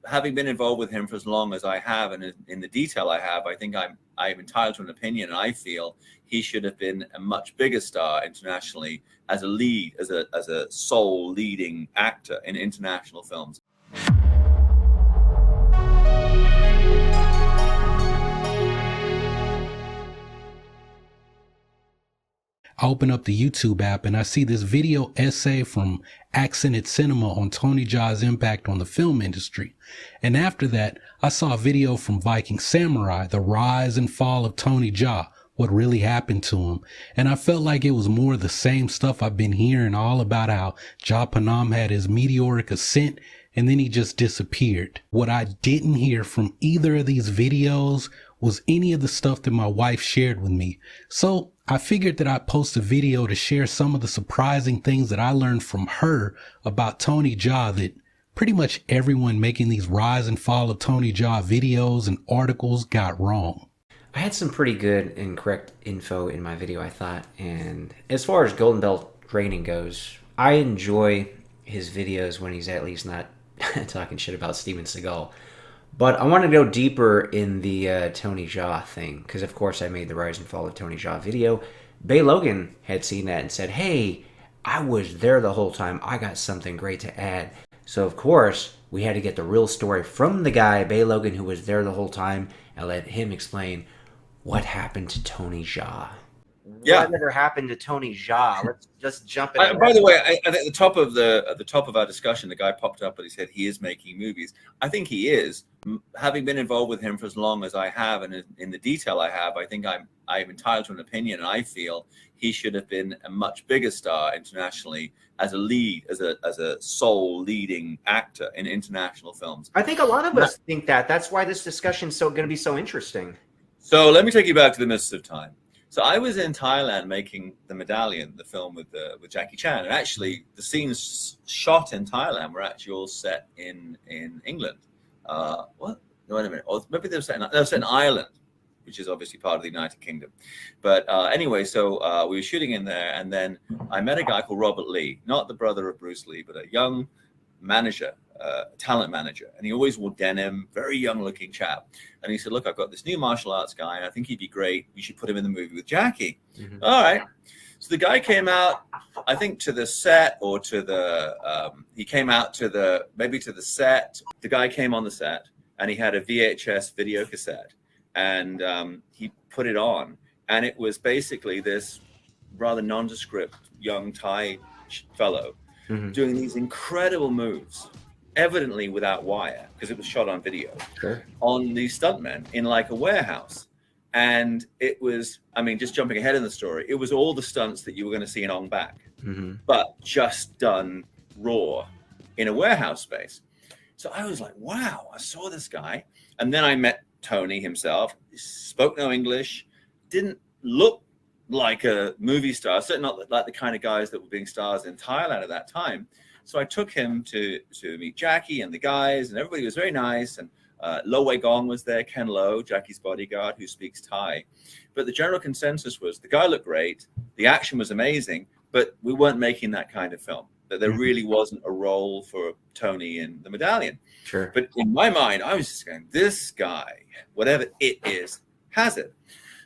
having been involved with him for as long as I have, and in the detail I have, I think I'm entitled to an opinion, and I feel he should have been a much bigger star internationally as a lead, as a sole leading actor in international films. I open up the YouTube app and I see this video essay from Accented Cinema on Tony Jaa's impact on the film industry. And after that, I saw a video from Viking Samurai, the rise and fall of Tony Jaa, what really happened to him. And I felt like it was more of the same stuff I've been hearing all about how Jaa Panam had his meteoric ascent and then he just disappeared. What I didn't hear from either of these videos was any of the stuff that my wife shared with me. So I figured that I'd post a video to share some of the surprising things that I learned from her about Tony Jaa that pretty much everyone making these rise and fall of Tony Jaa videos and articles got wrong. I had some pretty good and correct info in my video, I thought. And as far as Golden Belt training goes, I enjoy his videos when he's at least not talking shit about Steven Seagal. But I want to go deeper in the Tony Jaa thing, because of course I made the Rise and Fall of Tony Jaa video. Bey Logan had seen that and said, hey, I was there the whole time. I got something great to add. So of course, we had to get the real story from the guy, Bey Logan, who was there the whole time, and let him explain what happened to Tony Jaa. Yeah. Whatever happened to Tony Jaa? Let's just jump in. By the way, I think at the top of our discussion, the guy popped up and he said he is making movies. I think he is. Having been involved with him for as long as I have, and in the detail I have, I think I'm entitled to an opinion, and I feel he should have been a much bigger star internationally as a lead, as a sole leading actor in international films. I think a lot of us think that. That's why this discussion is going to be so interesting. So let me take you back to the mists of time. So I was in Thailand making The Medallion, the film with Jackie Chan, and actually the scenes shot in Thailand were actually all set in England. What? No, wait a minute. Or maybe they were set in Ireland, which is obviously part of the United Kingdom. But anyway, so we were shooting in there, and then I met a guy called Robert Lee, not the brother of Bruce Lee, but a young manager, talent manager, and he always wore denim, very young-looking chap. And he said, "Look, I've got this new martial arts guy, and I think he'd be great. We should put him in the movie with Jackie." Mm-hmm. All right. So the guy came out, I think, to the set, or to the he came out to the set. The guy came on the set, and he had a VHS video cassette, and he put it on, and it was basically this rather nondescript young Thai fellow doing these incredible moves, evidently without wire, because it was shot on video, on these stuntmen in like a warehouse. And it was, I mean, just jumping ahead in the story, it was all the stunts that you were going to see in Ong Bak, but just done raw in a warehouse space. So I was like, wow, I saw this guy. And then I met Tony himself. He spoke no English, didn't look like a movie star, certainly not like the kind of guys that were being stars in Thailand at that time. So I took him to meet Jackie and the guys, and everybody was very nice. And Lo Wei Gong was there, Ken Lo, Jackie's bodyguard, who speaks Thai. But the general consensus was the guy looked great, the action was amazing, but we weren't making that kind of film. That there really wasn't a role for Tony in The Medallion. Sure. But in my mind, I was just going, this guy, whatever it is, has it.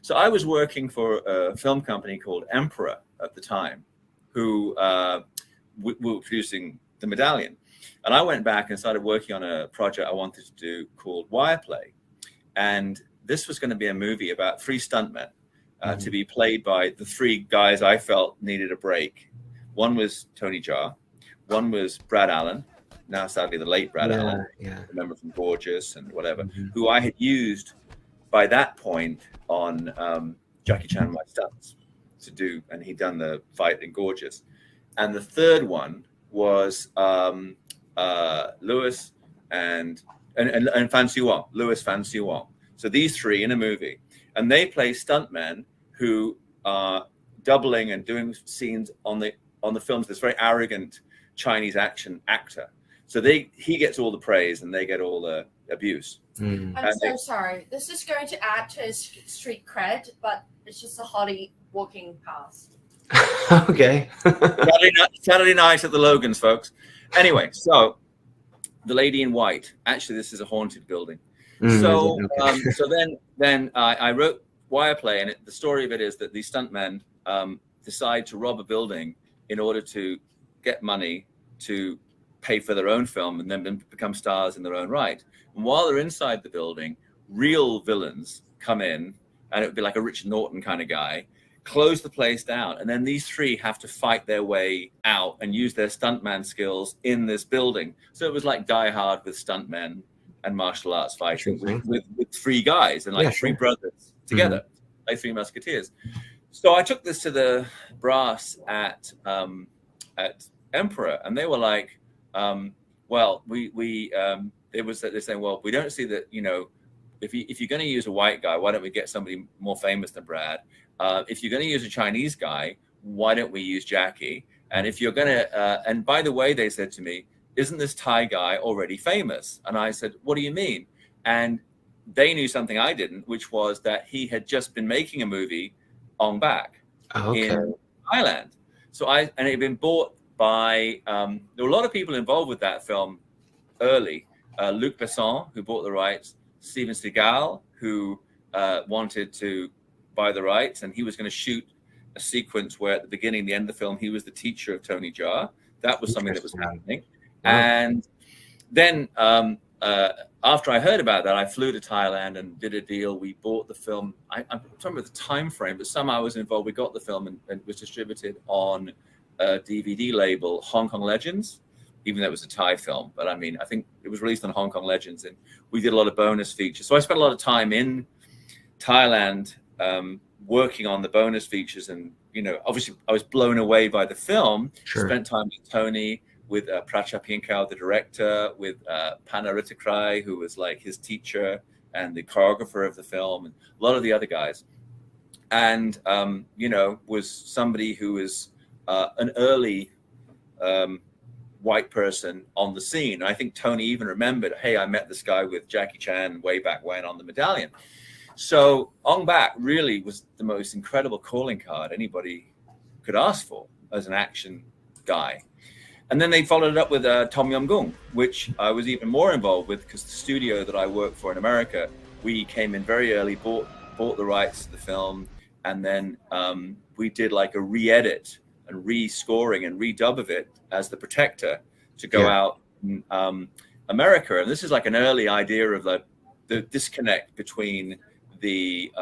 So I was working for a film company called Emperor at the time, who we were producing The Medallion. And I went back and started working on a project I wanted to do called Wireplay. And this was going to be a movie about three stuntmen to be played by the three guys I felt needed a break. One was Tony Jaa, one was Brad Allen, now sadly the late Brad Allen, remember from Gorgeous and whatever, who I had used by that point on Jackie Chan My Stunts to do, and he'd done the fight in Gorgeous. And the third one was Louis and Fan Siu Wong, Louis Fan Siu Wong. So these three in a movie, and they play stuntmen who are doubling and doing scenes on the films. This very arrogant Chinese action actor. So he gets all the praise and they get all the abuse. I'm so sorry. This is going to add to his street cred, but it's just a hottie walking past. Okay. Saturday night at the Logans, folks. Anyway, so The Lady in White. Actually, this is a haunted building. Mm, So, okay. so then I wrote Wire Play, and the story of it is that these stuntmen decide to rob a building in order to get money to pay for their own film and then become stars in their own right. And while they're inside the building, real villains come in, and it would be like a Richard Norton kind of guy, close the place down, and then these three have to fight their way out and use their stuntman skills in this building. So it was like Die Hard with stuntmen and martial arts fighting with three guys and like three brothers together, like three musketeers. So I took this to the brass at Emperor, and they were like, well, they're saying, well, we don't see that, you know, if you're going to use a white guy, why don't we get somebody more famous than Brad? If you're going to use a Chinese guy, why don't we use Jackie? And if you're going to, and by the way, they said to me, isn't this Thai guy already famous? And I said, what do you mean? And they knew something I didn't, which was that he had just been making a movie, Ong Bak, in Thailand. So and it had been bought by, there were a lot of people involved with that film early. Luc Besson, who bought the rights, Steven Seagal, who wanted to buy the rights, and he was going to shoot a sequence where at the beginning, the end of the film, he was the teacher of Tony Jaa. That was something that was happening. Wow. And then after I heard about that, I flew to Thailand and did a deal. We bought the film. I'm trying to remember the time frame, but somehow I was involved. We got the film and it was distributed on a DVD label, Hong Kong Legends, even though it was a Thai film. But I mean, I think it was released on Hong Kong Legends, and we did a lot of bonus features. So I spent a lot of time in Thailand working on the bonus features, and you know, obviously I was blown away by the film. Spent time with Tony, with Prachapinkau, the director, with Pana Ritakrai, who was like his teacher and the choreographer of the film, and a lot of the other guys. And you know, was somebody who was an early white person on the scene. I think Tony even remembered, hey, I met this guy with Jackie Chan way back when on the Medallion. So Ong Bak really was the most incredible calling card anybody could ask for as an action guy. And then they followed it up with Tom Yum Goong, which I was even more involved with because the studio that I worked for in America, we came in very early, bought the rights to the film, and then we did like a re-edit and re-scoring and redub of it as The Protector to go out in America. And this is like an early idea of the disconnect between the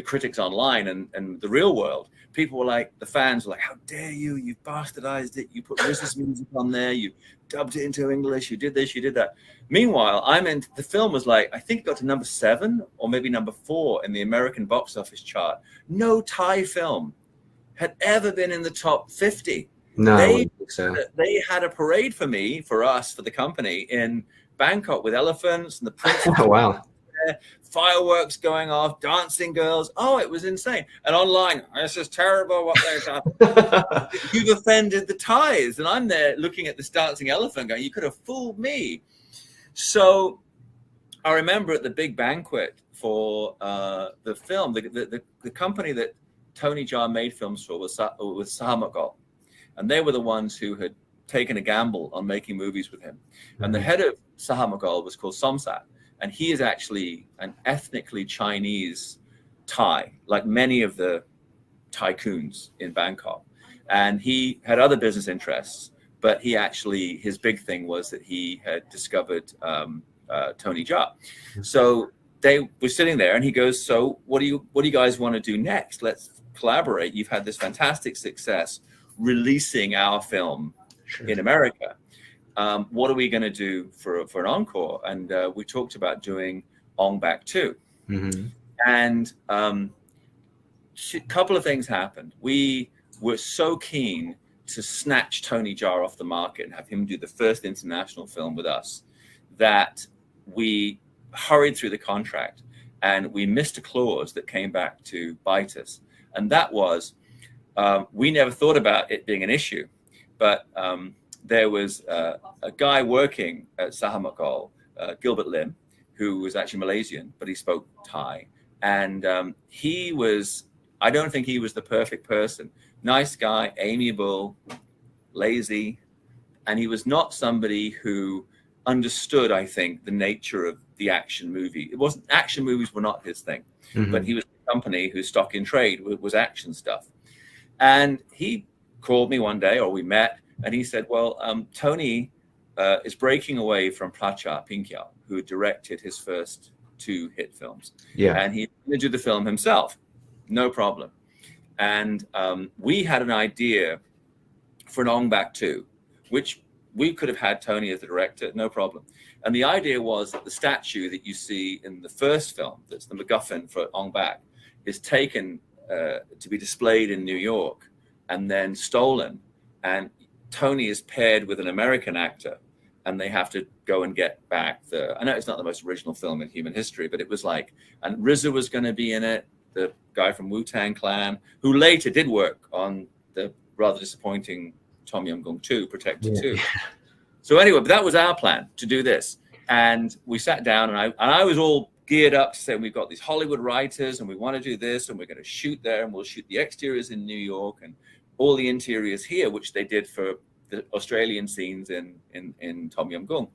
critics online and the real world. People were like, the fans were like, how dare you, you bastardized it, you put business music on there, you dubbed it into English, you did this, you did that. Meanwhile, the film was like, I think it got to number 7 or maybe number 4 in the American box office chart. No Thai film had ever been in the top 50. No, they, I wouldn't think so. They had a parade for the company in Bangkok with elephants and the prince. Oh, wow. Fireworks going off, dancing girls. Oh, it was insane. And online, this is terrible what they've done. You've offended the Thais. And I'm there looking at this dancing elephant going, you could have fooled me. So I remember at the big banquet for the film, the company that Tony Jaa made films for was Sahamakol. And they were the ones who had taken a gamble on making movies with him. Mm-hmm. And the head of Sahamakol was called Somsat. And he is actually an ethnically Chinese Thai, like many of the tycoons in Bangkok. And he had other business interests, but his big thing was that he had discovered Tony Jaa. So they were sitting there and he goes, so what do you guys want to do next? Let's collaborate. You've had this fantastic success releasing our film in America. What are we going to do for an encore? And we talked about doing Ong Bak 2. Mm-hmm. And a couple of things happened. We were so keen to snatch Tony Jaa off the market and have him do the first international film with us that we hurried through the contract and we missed a clause that came back to bite us. And that was, we never thought about it being an issue, but there was a guy working at Sahamakol, Gilbert Lim, who was actually Malaysian, but he spoke Thai. And I don't think he was the perfect person. Nice guy, amiable, lazy. And he was not somebody who understood, I think, the nature of the action movie. It wasn't, action movies were not his thing, but he was a company whose stock in trade was action stuff. And he called me one day, or we met, and he said, well, Tony is breaking away from Pracha Pinkyao, who directed his first 2 hit films. Yeah. And he's going to do the film himself. No problem. And we had an idea for an Ong Bak 2, which we could have had Tony as the director, no problem. And the idea was that the statue that you see in the first film, that's the MacGuffin for Ong Bak, is taken to be displayed in New York and then stolen. And Tony is paired with an American actor, and they have to go and get back the, I know it's not the most original film in human history, but it was like, and RZA was going to be in it, the guy from Wu-Tang Clan, who later did work on the rather disappointing Tom Yum Goong 2, Protector 2. So anyway, but that was our plan, to do this. And we sat down, and I was all geared up to say, we've got these Hollywood writers, and we want to do this, and we're going to shoot there, and we'll shoot the exteriors in New York and all the interiors here, which they did for the Australian scenes in Tom Yum Goong.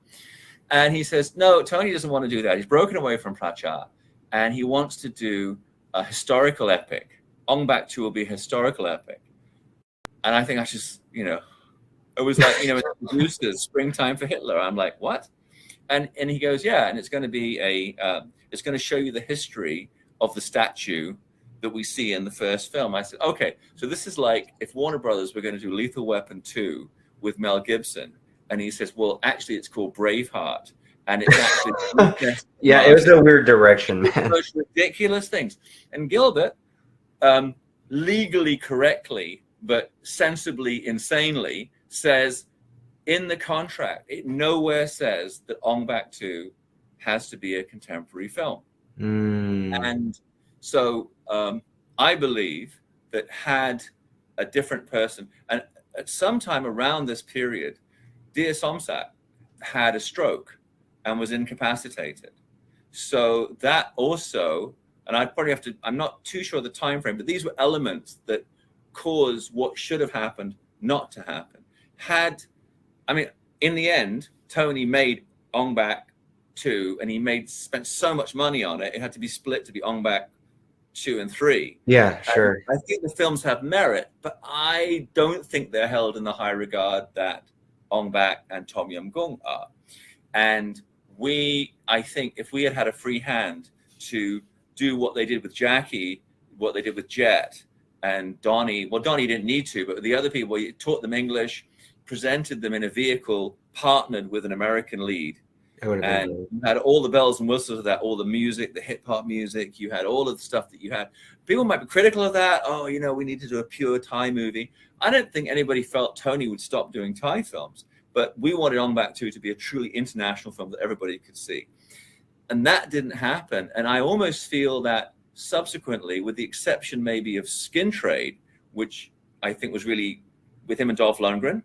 And he says, no, Tony doesn't want to do that. He's broken away from Pracha, and he wants to do a historical epic. Ong Bak 2 will be a historical epic. And I think I just, it was like, producers, Springtime for Hitler. I'm like, what? And he goes, yeah, and it's going to be it's going to show you the history of the statue that we see in the first film. I said, okay, so this is like if Warner Brothers were going to do Lethal Weapon 2 with Mel Gibson. And he says, well, actually, it's called Braveheart. And it's actually... yeah, it was a weird direction, man. Those ridiculous things. And Gilbert, legally correctly, but sensibly, insanely, says in the contract, it nowhere says that Ong Bak 2 has to be a contemporary film. And so I believe that had a different person, and at some time around this period, Dear Somsak had a stroke and was incapacitated. So that also, and I'd probably have to, I'm not too sure the time frame, but these were elements that caused what should have happened not to happen. In the end, Tony made Ong Bak 2, and he spent so much money on it, it had to be split to be Ong Bak 2 and 3. Yeah, sure. And I think the films have merit, but I don't think they're held in the high regard that Ong Bak and Tom Yum Goong are. And I think if we had had a free hand to do what they did with Jackie, what they did with Jet and Donnie, well, Donnie didn't need to, but the other people, you taught them English, presented them in a vehicle, partnered with an American lead. And you had all the bells and whistles of that, all the music, the hip hop music, you had all of the stuff that you had. People might be critical of that. Oh, we need to do a pure Thai movie. I don't think anybody felt Tony would stop doing Thai films, but we wanted Ong Bak 2 to be a truly international film that everybody could see. And that didn't happen. And I almost feel that subsequently, with the exception maybe of Skin Trade, which I think was really, with him and Dolph Lundgren,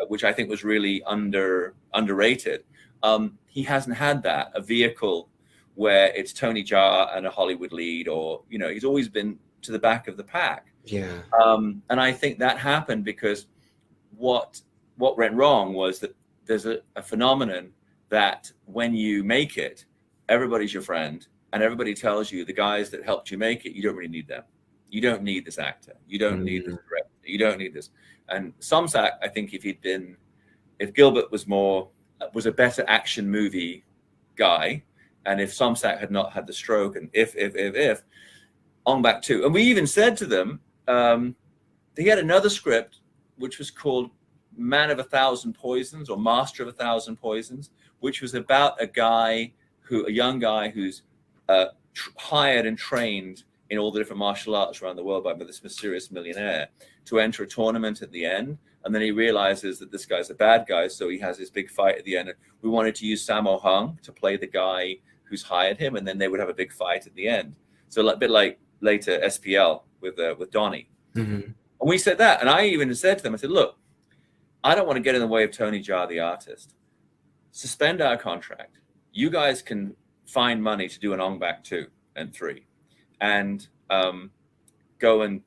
which I think was really underrated. He hasn't had that, a vehicle where it's Tony Jaa and a Hollywood lead, or, he's always been to the back of the pack. Yeah. And I think that happened because what went wrong was that there's a phenomenon that when you make it, everybody's your friend, and everybody tells you the guys that helped you make it, you don't really need them. You don't need this actor. You don't need this director. You don't need this. And Somsak, I think if Gilbert was a better action movie guy, and if Somsak had not had the stroke, and if Ong Bak 2, and we even said to them, he had another script which was called Man of 1,000 Poisons, or Master of 1,000 Poisons, which was about a young guy who's hired and trained in all the different martial arts around the world by this mysterious millionaire to enter a tournament at the end. And then he realizes that this guy's a bad guy, so he has his big fight at the end. We wanted to use Sammo Hung to play the guy who's hired him, and then they would have a big fight at the end. So a bit like later SPL with Donnie. And we said that, and I even said to them, I said, look, I don't want to get in the way of Tony Jaa, the artist. Suspend our contract. You guys can find money to do an Ong Bak 2 and 3, and go and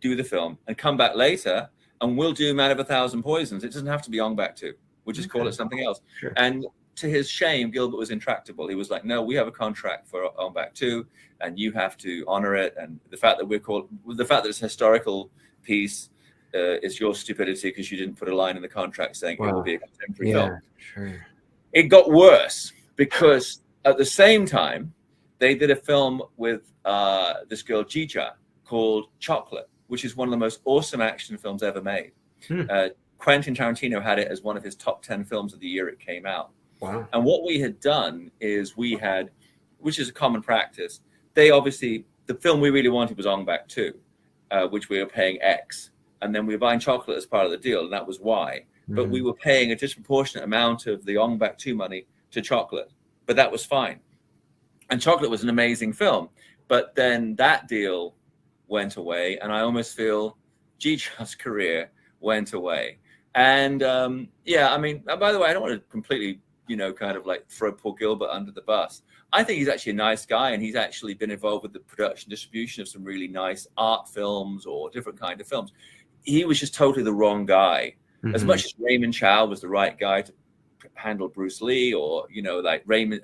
do the film, and come back later, and we'll do Man of 1,000 Poisons. It doesn't have to be Ong Bak 2. We'll just call it something else. Sure. And to his shame, Gilbert was intractable. He was like, no, we have a contract for Ong Bak 2, and you have to honor it. And the fact that it's a historical piece is your stupidity because you didn't put a line in the contract saying it will be a contemporary film. Sure. It got worse because at the same time, they did a film with this girl, Jaa, called Chocolate, which is one of the most awesome action films ever made. Quentin Tarantino had it as one of his top 10 films of the year it came out. Wow. And what we had done is which is a common practice, the film we really wanted was Ong Bak 2, which we were paying X. And then we were buying Chocolate as part of the deal, and that was Y. But we were paying a disproportionate amount of the Ong Bak 2 money to Chocolate. But that was fine. And Chocolate was an amazing film. But then that deal went away, and I almost feel Jaa's career went away. And I mean, by the way, I don't want to completely, kind of like throw poor Gilbert under the bus. I think he's actually a nice guy, and he's actually been involved with the production, distribution of some really nice art films or different kind of films. He was just totally the wrong guy. As much as Raymond Chow was the right guy to handle Bruce Lee, or like Raymond,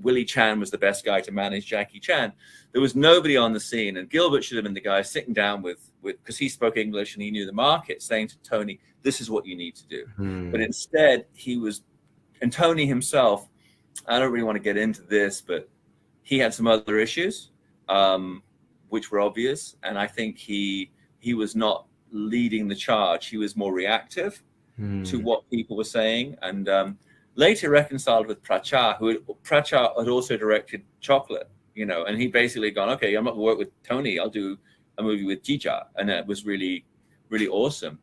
Willie Chan was the best guy to manage Jackie Chan. There was nobody on the scene, and Gilbert should have been the guy sitting down with because he spoke English and he knew the market, saying to Tony, "This is what you need to do." But instead, and Tony himself, I don't really want to get into this, but he had some other issues, which were obvious, and I think he was not leading the charge. He was more reactive to what people were saying, and later reconciled with Pracha, Pracha had also directed Chocolate, and he basically gone, okay, I'm not going to work with Tony, I'll do a movie with Jaa, and it was really, really awesome.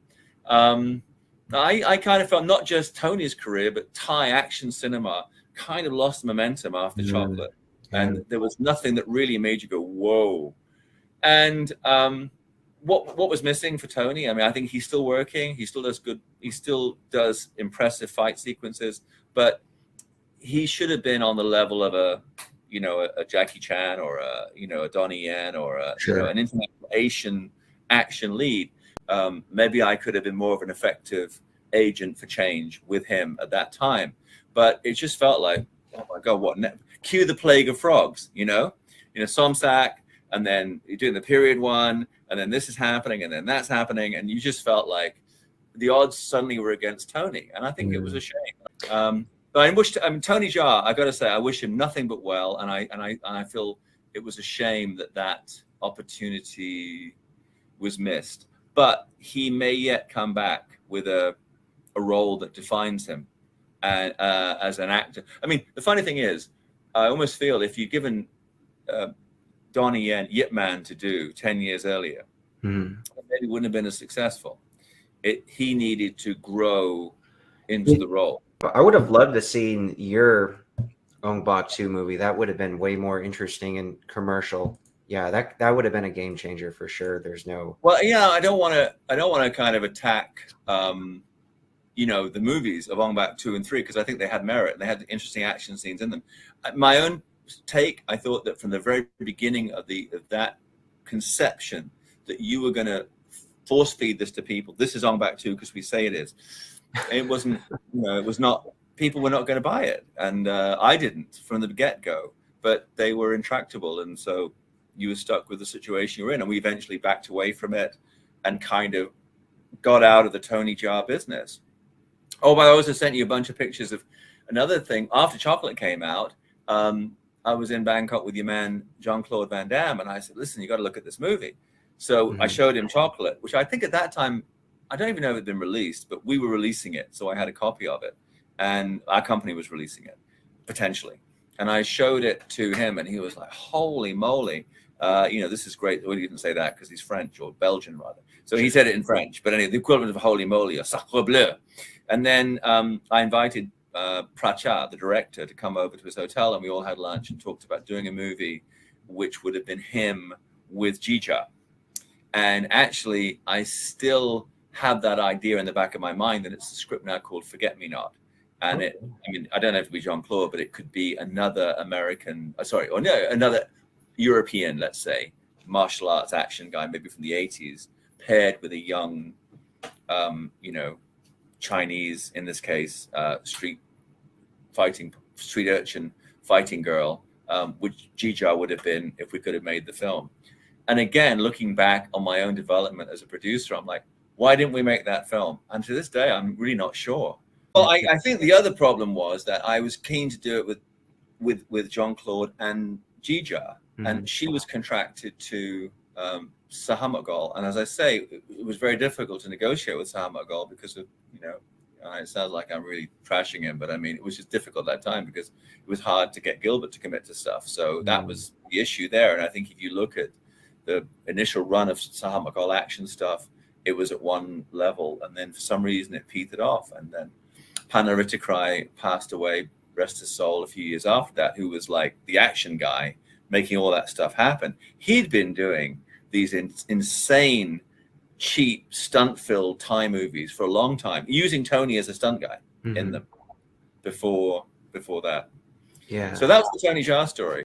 I kind of felt not just Tony's career, but Thai action cinema kind of lost momentum after Chocolate, and there was nothing that really made you go, whoa. And what was missing for Tony? I mean, I think he's still working. He still does impressive fight sequences, but he should have been on the level of a Jackie Chan or a Donnie Yen or an international Asian action lead. Maybe I could have been more of an effective agent for change with him at that time, but it just felt like, oh my God, cue the Plague of Frogs, Somsak, and then you're doing the period one, and then this is happening, and then that's happening, and you just felt like the odds suddenly were against Tony, and I think it was a shame. But Tony Jaa, I got to say, I wish him nothing but well, and I feel it was a shame that opportunity was missed. But he may yet come back with a role that defines him, and as an actor. I mean, the funny thing is, I almost feel if you'd given Donnie Yen Yip Man to do 10 years earlier, maybe wouldn't have been as successful. He needed to grow into the role. I would have loved to seen your Ong Bak 2 movie. That would have been way more interesting and commercial. Yeah, that would have been a game changer for sure. There's no. Well, yeah, I don't want to kind of attack, the movies of Ong Bak 2 and 3, because I think they had merit and they had interesting action scenes in them. My own take, I thought that from the very beginning of that conception that you were going to force feed this to people. This is Ong Bak 2 because we say it is. It wasn't, it was not. People were not going to buy it, and I didn't from the get-go. But they were intractable, and so you were stuck with the situation you were in. And we eventually backed away from it, and kind of got out of the Tony Jaa business. Oh, but I also sent you a bunch of pictures of another thing. After Chocolate came out, I was in Bangkok with your man Jean-Claude Van Damme, and I said, "Listen, you got to look at this movie." So I showed him Chocolate, which I think at that time, I don't even know if it had been released, but we were releasing it, so I had a copy of it, and our company was releasing it potentially. And I showed it to him, and he was like, "Holy moly, this is great." Well, he didn't say that because he's French, or Belgian rather. So he said it in French, but anyway, the equivalent of "Holy moly" or "Sacre bleu." And then I invited Pracha, the director, to come over to his hotel, and we all had lunch and talked about doing a movie which would have been him with Jaa. And actually, I still have that idea in the back of my mind that it's a script now called Forget Me Not. And I don't have to be Jean-Claude, but it could be another another European, let's say, martial arts action guy, maybe from the 80s, paired with a young, Chinese, in this case, street fighting street urchin fighting girl, which Jaa would have been if we could have made the film. And again, looking back on my own development as a producer, I'm like, why didn't we make that film? And to this day, I'm really not sure. Well, I think the other problem was that I was keen to do it with Jean-Claude and Jaa, and she was contracted to Sahamagol. And as I say, it was very difficult to negotiate with Sahamagol because of, you know, it sounds like I'm really trashing him, but I mean, it was just difficult that time because it was hard to get Gilbert to commit to stuff. So that was the issue there. And I think if you look at the initial run of Sahamagol action stuff, it was at one level, and then for some reason it petered off. And then Pana Rittikrai passed away, rest his soul, a few years after that, who was like the action guy making all that stuff happen. He'd been doing these insane, cheap, stunt-filled Thai movies for a long time, using Tony as a stunt guy in them before that. Yeah. So that was the Tony Jaa story.